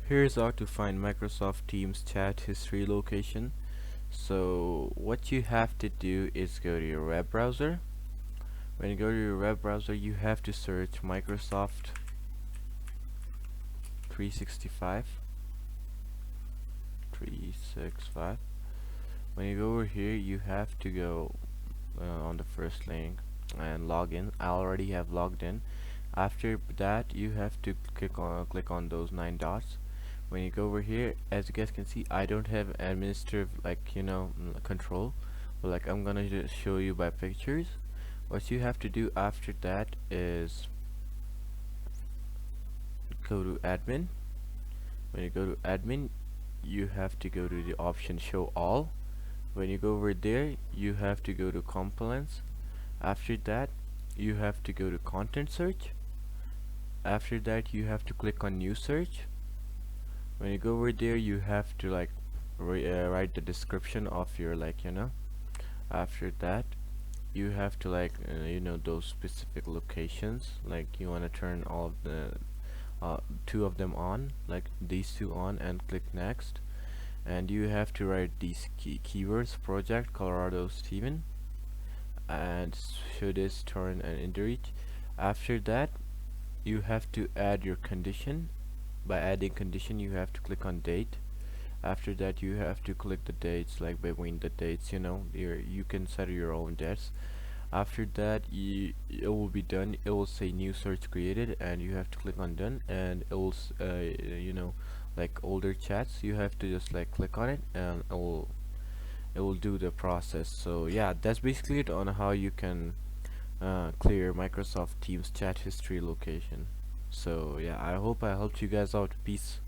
Here's how to find Microsoft Teams chat history location. So what you have to do is go to your web browser. When you go to your web browser, you have to search Microsoft 365. When you go over here, you have to go on the first link and log in. I already have logged in. After that, you have to click on those 9 dots. When you go over here, as you guys can see, I don't have administrative control, but like I'm gonna just show you by pictures. What you have to do after that is go to admin. When you go to admin, you have to go to the option show all. When you go over there, you have to go to components. After that, you have to go to content search. After that, you have to click on new search. When you go over there, you have to write the description of your after that, you have to those specific locations, like you want to turn all of the two of them on, like these two on, and click next. And you have to write these keywords: project Colorado Steven, and show this turn and indirect. After that, you have to add your condition. By adding condition, you have to click on date. After that, you have to click the dates, like between the dates, you can set your own dates. After that, it will be done. It will say new search created, and you have to click on done, and it will like older chats, you have to just click on it, and it will do the process. So yeah, that's basically it on how you can clear Microsoft Teams chat history location. So yeah, I hope I helped you guys out. Peace.